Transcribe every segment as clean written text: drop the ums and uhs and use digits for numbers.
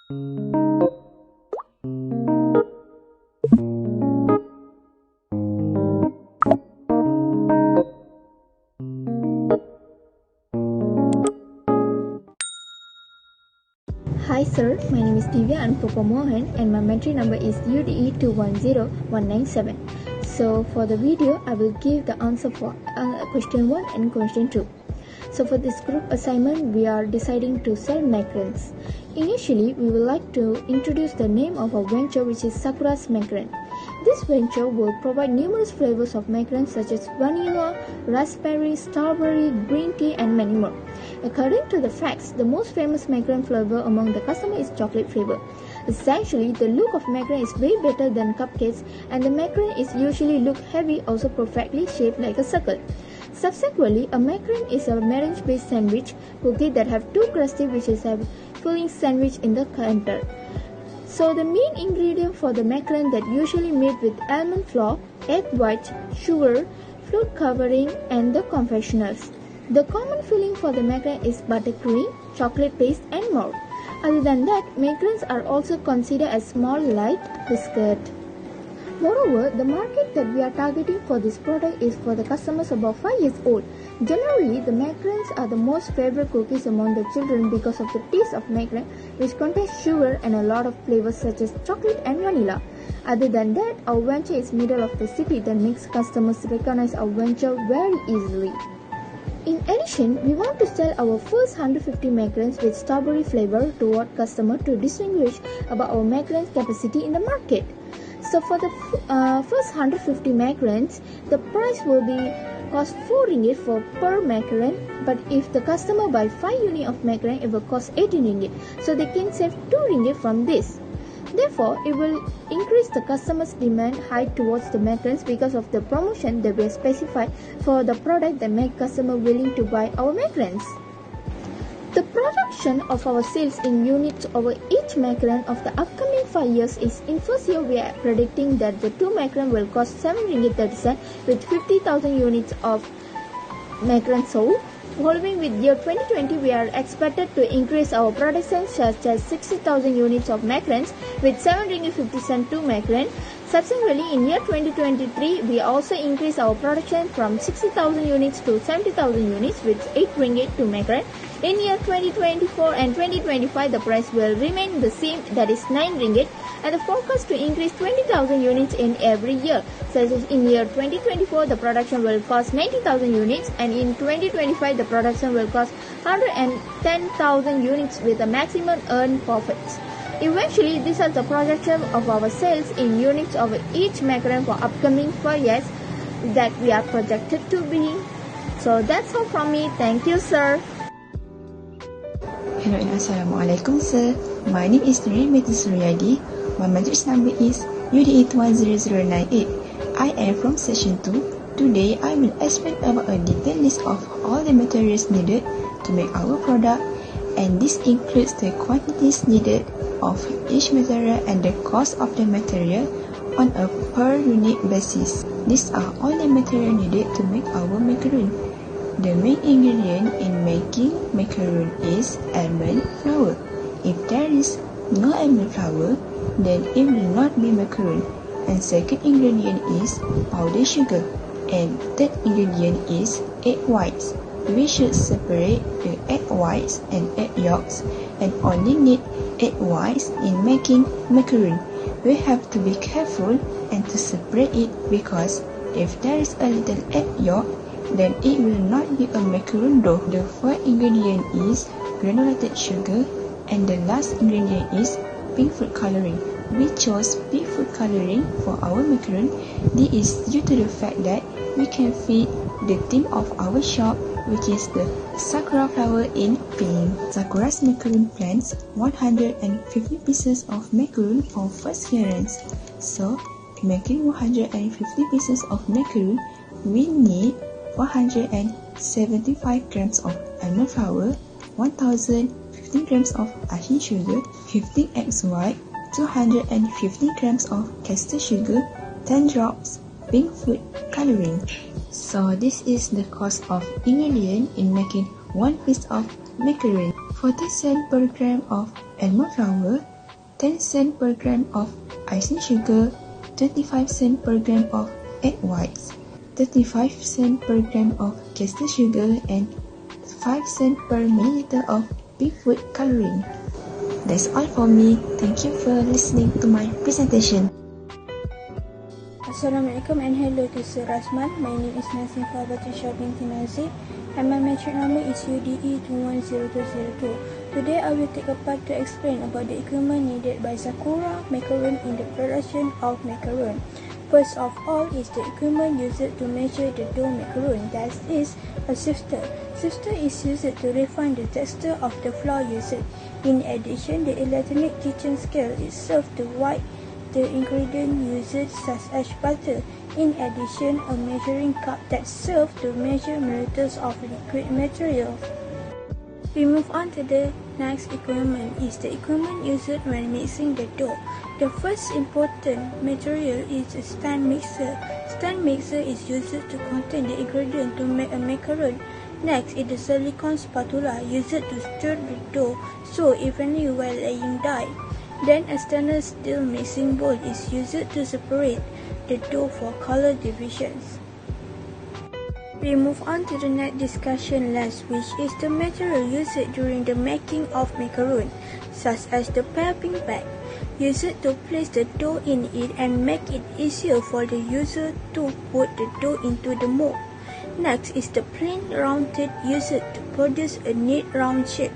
Hi sir, my name is Divya Anupapa Mohan and my entry number is UDE210197. So for the video, I will give the answer for question 1 and question 2. So for this group assignment, we are deciding to sell macarons. Initially, we would like to introduce the name of our venture, which is Sakura's Macaroon. This venture will provide numerous flavors of macarons such as vanilla, raspberry, strawberry, green tea and many more. According to the facts, the most famous macaron flavor among the customer is chocolate flavor. Essentially, the look of macaron is way better than cupcakes and the macaron is usually look heavy, also perfectly shaped like a circle. Subsequently, a macaron is a marriage-based sandwich cookie that have two crusty which is a filling sandwich in the center. So the main ingredient for the macaron that usually made with almond flour, egg white, sugar, fruit covering and the confectioners. The common filling for the macaron is buttercream, chocolate paste and more. Other than that, macarons are also considered as small light biscuit. Moreover, the market that we are targeting for this product is for the customers above 5 years old. Generally, the macarons are the most favorite cookies among the children because of the taste of macaron, which contains sugar and a lot of flavors such as chocolate and vanilla. Other than that, our venture is middle of the city that makes customers recognize our venture very easily. In addition, we want to sell our first 150 macarons with strawberry flavor toward customer to distinguish about our macaron capacity in the market. So for the first 150 macarons, the price will be cost 4 ringgit for per macaron, but if the customer buy 5 unit of macaron, it will cost 18 ringgit. So they can save 2 ringgit from this. Therefore, it will increase the customer's demand high towards the macarons because of the promotion that we have specified for the product that make customer willing to buy our macarons. The production of our sales in units over each macaron of the upcoming 5 years is in first year we are predicting that the 2 macaron will cost 7 ringgit 30 cents with 50,000 units of macaron sold. Following with year 2020, we are expected to increase our production such as 60,000 units of macarons with 7 ringgit 50 cents 2 macaron. Subsequently, in year 2023, we also increase our production from 60,000 units to 70,000 units with 8 ringgit 2 macaron. In year 2024 and 2025, the price will remain the same, that is 9 ringgit, and the forecast to increase 20,000 units in every year. Such as in year 2024, the production will cost 90,000 units, and in 2025, the production will cost 110,000 units with a maximum earned profits. Eventually, these are the projection of our sales in units of each macaron for upcoming 4 years that we are projected to be. So that's all from me. Thank you, sir. Hello and Assalamualaikum sir. My name is Nuril Suryadi. My matrix number is UDE1007. I am from section 2. Today I will explain about a detailed list of all the materials needed to make our product, and this includes the quantities needed of each material and the cost of the material on a per unit basis. These are all the material needed to make our macaroon. The main ingredient in making macaroon is almond flour. If there is no almond flour, then it will not be macaroon. And second ingredient is powdered sugar. And third ingredient is egg whites. We should separate the egg whites and egg yolks and only need egg whites in making macaroon. We have to be careful and to separate it because if there is a little egg yolk, then it will not be a macaroon dough. The fourth ingredient is granulated sugar, and the last ingredient is pink food coloring. We chose pink food coloring for our macaroon. This is due to the fact that we can fit the theme of our shop, which is the Sakura flower in pink. Sakura's macaroon plans 150 pieces of macaroon for first clearance. So, making 150 pieces of macaroon, we need 475 grams of almond flour, 1015 grams of icing sugar, 15 eggs white, 250 grams of caster sugar, 10 drops pink food coloring. So this is the cost of ingredient in making one piece of macaroon. 40 cents per gram of almond flour, 10 cents per gram of icing sugar, 25 cents per gram of egg whites, 35 cents per gram of castor sugar, and 5 cents per milliliter of pink food coloring. That's all for me. Thank you for listening to my presentation. Assalamualaikum and hello to Sir Rasman. My name is Nasim Fabatisha binti Nazib and my metric number is UDE210202. Today I will take a part to explain about the equipment needed by Sakura Macaroon in the production of macaroon. First of all is the equipment used to measure the dough macaroon, that is a sifter. Sifter is used to refine the texture of the flour used. In addition, the electronic kitchen scale is served to weigh the ingredient used such as butter. In addition, a measuring cup that serves to measure milliliters of liquid material. We move on to the next equipment is the equipment used when mixing the dough. The first important material is a stand mixer. Stand mixer is used to contain the ingredient to make a macaroon. Next is the silicone spatula used to stir the dough so evenly while laying dye. Then a stainless steel mixing bowl is used to separate the dough for color divisions. We move on to the next discussion last, which is the material used during the making of macaroon, such as the piping bag, used to place the dough in it and make it easier for the user to put the dough into the mold. Next is the plain round tip used to produce a neat round shape.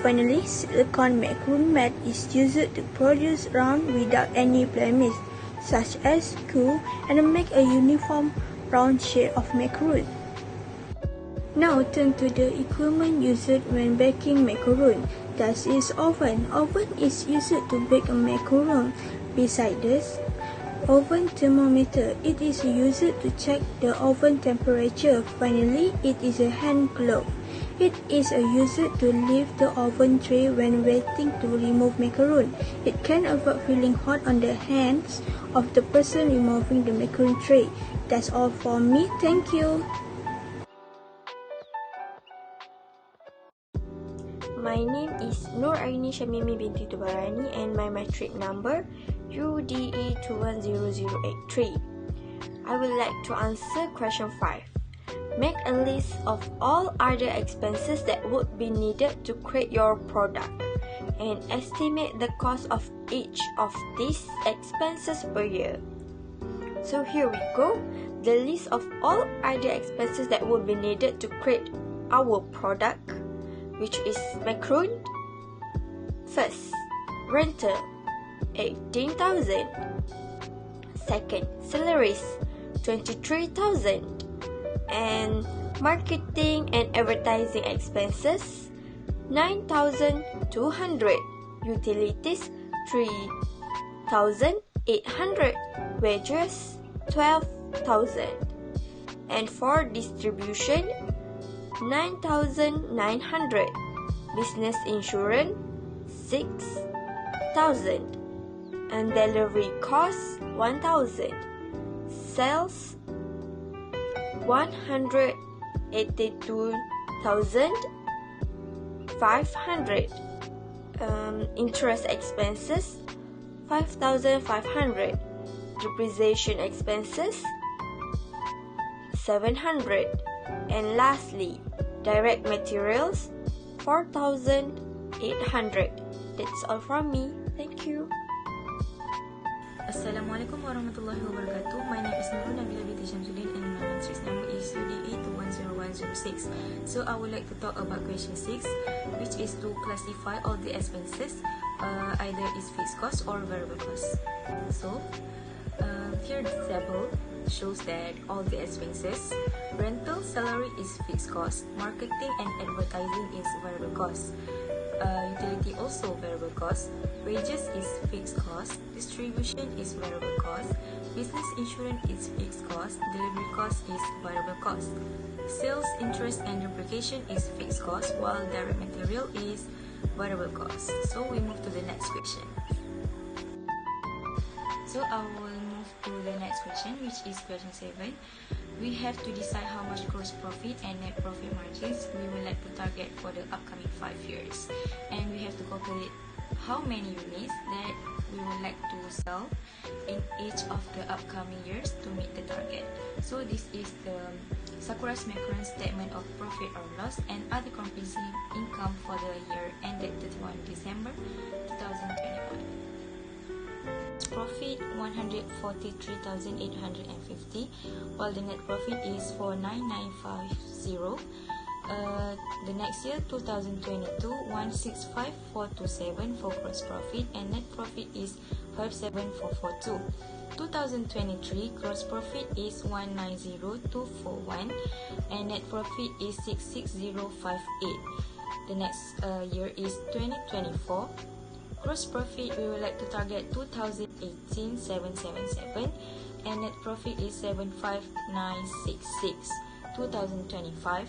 Finally, silicone macaroon mat is used to produce round without any blemish, such as glue, and make a uniform round shape of macaroon. Now turn to the equipment used when baking macaroon. That is oven. Oven is used to bake a macaroon. Beside this, oven thermometer. It is used to check the oven temperature. Finally, it is a hand glove. It is used to lift the oven tray when waiting to remove macaroon. It can avoid feeling hot on the hands of the person removing the macaroon tray. That's all for me. Thank you. My name is Nur Aini Shamimi binti Tubarani and my metric number UDE210083. I would like to answer question 5. Make a list of all other expenses that would be needed to create your product and estimate the cost of each of these expenses per year. So here we go. The list of all other expenses that would be needed to create our product, which is macaroon. First, rental 18,000. Second, salaries 23,000. And marketing and advertising expenses 9,200. Utilities 3,800. Wages 12,000. And for distribution 9,900. Business insurance 6,000. And delivery costs 1,000. Sales 182,500. Interest expenses 5,500. Depreciation expenses 700. And lastly, direct materials 4,800. That's all from me. Thank you. Assalamualaikum warahmatullahi wabarakatuh. My name is Nurul Nabila binti Syamsuddin and my matrix number is UDE210106. So I would like to talk about question 6, which is to classify all the expenses, either is fixed cost or variable cost. So here the table shows that all the expenses, rental salary is fixed cost, marketing and advertising is variable cost. Utility also variable cost, wages is fixed cost, distribution is variable cost, business insurance is fixed cost, delivery cost is variable cost, sales, interest and depreciation is fixed cost, while direct material is variable cost. So we move to the next question. So I will move to the next question, which is question 7. We have to decide how much gross profit and net profit margins we would like to target for the upcoming 5 years. And we have to calculate how many units that we would like to sell in each of the upcoming years to meet the target. So this is the Sakura's Macaroon statement of profit or loss and other comprehensive income for the year ended 31 December 2021. Profit 143,850, while the net profit is 49,950. The next year 2022 165,427 for gross profit and net profit is 57,442. 2023 gross profit is 190,241 and net profit is 66058. The next year is 2024. Gross profit we would like to target 2,018,777 and net profit is 75,966. 2025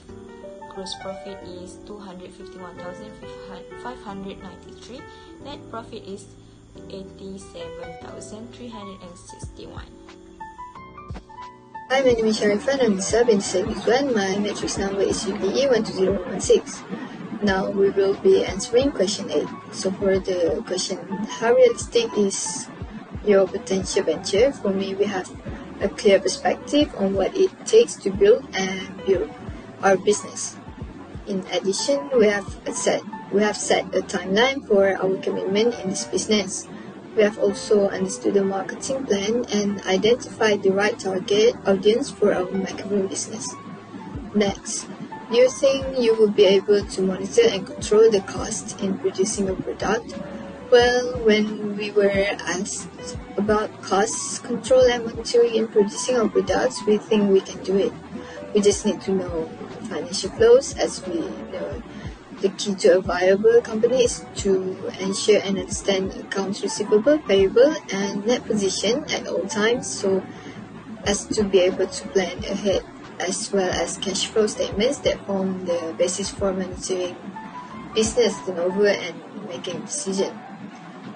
gross profit is 251,593. Net profit is 87,361. Hi, my name is Sharifah. I'm the sub in the service 1. My matrix number is UDE2116. Now we will be answering question 8. So for the question, how realistic is your potential venture? For me, we have a clear perspective on what it takes to build our business. In addition, we have set a timeline for our commitment in this business. We have also understood the marketing plan and identified the right target audience for our Macaroon business. Next, do you think you will be able to monitor and control the cost in producing a product? Well, when we were asked about cost control and monitoring in producing our products, we think we can do it. We just need to know financial flows, as we know the key to a viable company is to ensure and understand accounts receivable, payable, and net position at all times, so as to be able to plan ahead, as well as cash flow statements that form the basis for monitoring business turnover and making decisions.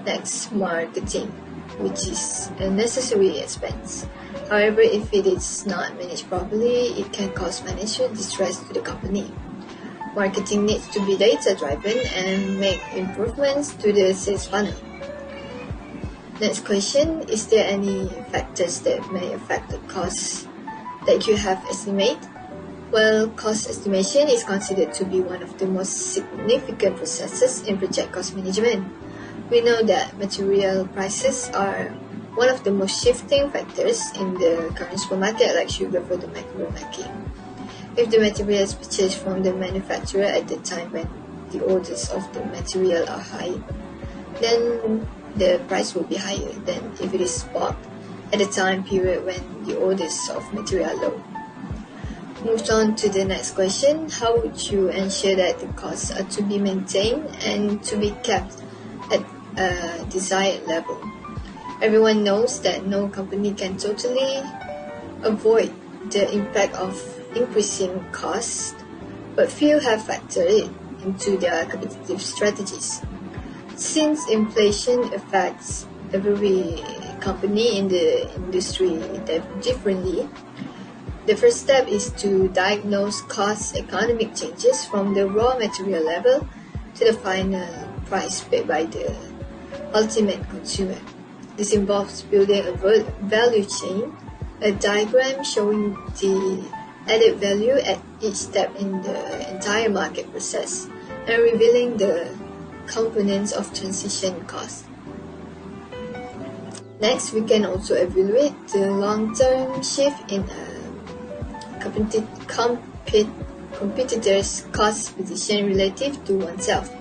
Next, marketing, which is a necessary expense. However, if it is not managed properly, it can cause financial distress to the company. Marketing needs to be data-driven and make improvements to the sales funnel. Next question, is there any factors that may affect the cost that you have estimated? Well, cost estimation is considered to be one of the most significant processes in project cost management. We know that material prices are one of the most shifting factors in the current supermarket, like sugar for the macaroon making. If the material is purchased from the manufacturer at the time when the orders of the material are high, then the price will be higher than if it is bought at the time period when the orders of material are low. Move on to the next question. How would you ensure that the costs are to be maintained and to be kept at a desired level? Everyone knows that no company can totally avoid the impact of increasing costs, but few have factored it into their competitive strategies. Since inflation affects every company in the industry differently, the first step is to diagnose cost economic changes from the raw material level to the final price paid by the ultimate consumer. This involves building a value chain, a diagram showing the added value at each step in the entire market process, and revealing the components of transition cost. Next, we can also evaluate the long-term shift in a competitor's cost position relative to oneself.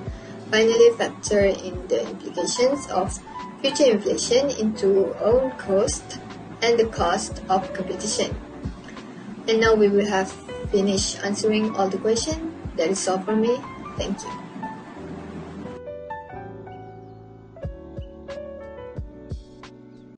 Finally, factor in the implications of future inflation into own cost and the cost of competition. And now we will have finished answering all the questions. That is all from me. Thank you.